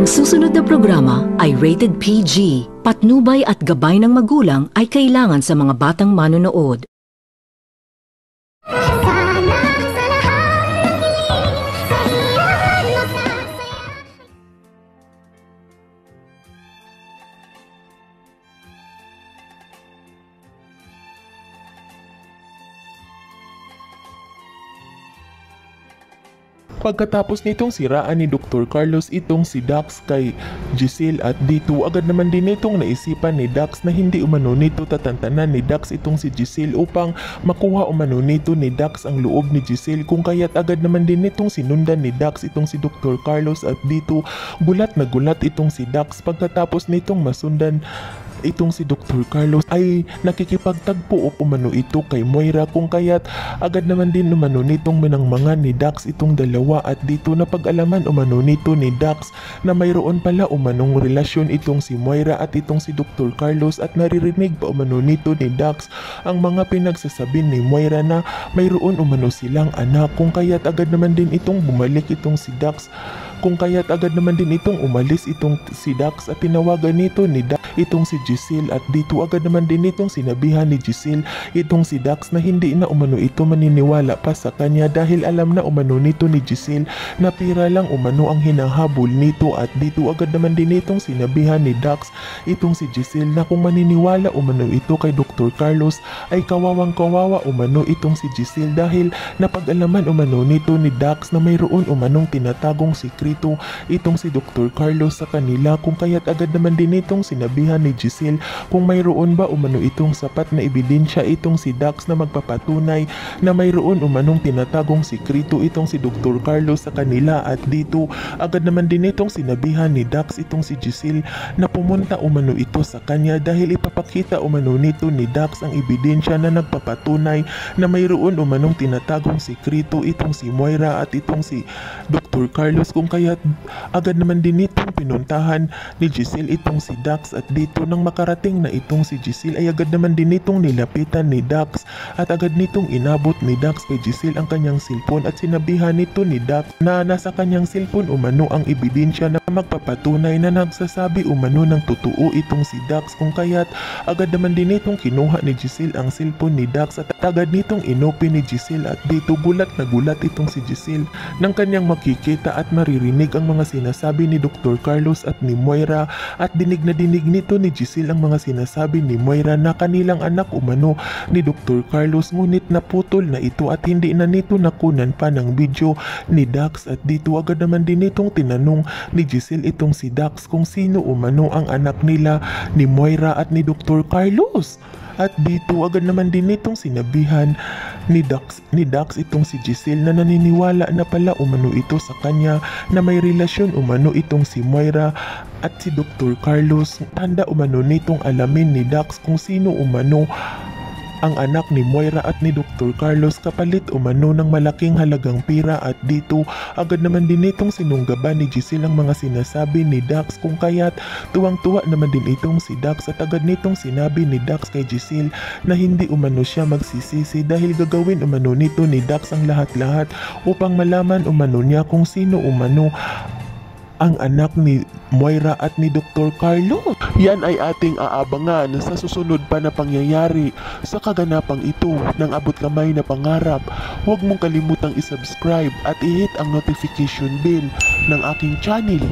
Ang susunod na programa ay rated PG. Patnubay at gabay ng magulang ay kailangan sa mga batang manonood. Pagkatapos nitong siraan ni Dr. Carlos itong si Dax kay Giselle at dito agad naman din itong naisipan ni Dax na hindi umano nito tatantanan ni Dax itong si Giselle upang makuha umano nito ni Dax ang loob ni Giselle, kung kaya't agad naman din itong sinundan ni Dax itong si Dr. Carlos at dito gulat na gulat itong si Dax pagkatapos nitong masundan itong si Dr. Carlos ay nakikipagtagpo umano ito kay Moira, kung kaya't agad naman din umano nitong minangmangan ni Dax itong dalawa at dito napag-alaman umano nito ni Dax na mayroon pala umanong relasyon itong si Moira at itong si Dr. Carlos at naririnig pa umano nito ni Dax ang mga pinagsasabi ni Moira na mayroon umano silang anak, kung kaya't agad naman din itong bumalik itong si Dax, kung kaya't agad naman din itong umalis itong si Dax at tinawagan nito ni Dax itong si Giselle at dito agad naman din itong sinabihan ni Giselle itong si Dax na hindi na umano ito maniniwala pa sa kanya dahil alam na umano nito ni Giselle na pira lang umano ang hinahabol nito at dito agad naman din itong sinabihan ni Dax itong si Giselle na kung maniniwala umano ito kay Dr. Carlos ay kawawang kawawa umano itong si Giselle dahil napag-alaman umano nito ni Dax na mayroon umanong tinatagong sikrito itong si Dr. Carlos sa kanila, kung kaya't agad naman din itong sinabihan ni Giselle kung mayroon ba umano itong sapat na ebidensya itong si Dax na magpapatunay na mayroon umanong tinatagong sikrito itong si Dr. Carlos sa kanila at dito agad naman din itong sinabihan ni Dax itong si Giselle na pumunta umano ito sa kanya dahil ipapakita umano nito ni Dax ang ebidensya na nagpapatunay na mayroon umanong tinatagong sikrito itong si Moira at itong si Dr. Carlos, kung kaya't agad naman din itong pinuntahan ni Giselle itong si Dax at dito nang makarating na itong si Giselle ay agad naman din itong nilapitan ni Dax at agad nitong inabot ni Dax kay Giselle ang kanyang cellphone at sinabihan nito ni Dax na nasa kanyang cellphone umano ang ebidensya na magpapatunay na nagsasabi umano ng totoo itong si Dax, kung kaya't agad naman din itong kinuha ni Giselle ang cellphone ni Dax at agad nitong inopen ni Giselle at dito gulat na gulat itong si Giselle nang kanyang makikita at maririnig ang mga sinasabi ni Dr. Carlos at ni Moira at dinig na dinig nito ni Giselle ang mga sinasabi ni Moira na kanilang anak umano ni Dr. Carlos, ngunit naputol na ito at hindi na nito nakunan pa ng video ni Dax at dito agad naman din itong tinanong ni Giselle itong si Dax kung sino umano ang anak nila ni Moira at ni Dr. Carlos. At dito agad naman din itong sinabihan ni Dax itong si Giselle na naniniwala na pala umano ito sa kanya na may relasyon umano itong si Moira at si Dr. Carlos. Handa umano nitong alamin ni Dax kung sino umano ang anak ni Moira at ni Dr. Carlos kapalit umano ng malaking halagang pira at dito agad naman din itong sinunggaban ni Giselle ang mga sinasabi ni Dax, kung kaya't tuwang-tuwa naman din itong si Dax at agad nitong sinabi ni Dax kay Giselle na hindi umano siya magsisisi dahil gagawin umano nito ni Dax ang lahat-lahat upang malaman umano niya kung sino umano ang anak ni Moira at ni Dr. Carlos. Yan ay ating aabangan sa susunod pa na pangyayari sa kaganapang ito ng abot kamay na pangarap. Huwag mong kalimutang isubscribe at i-hit ang notification bell ng aking channel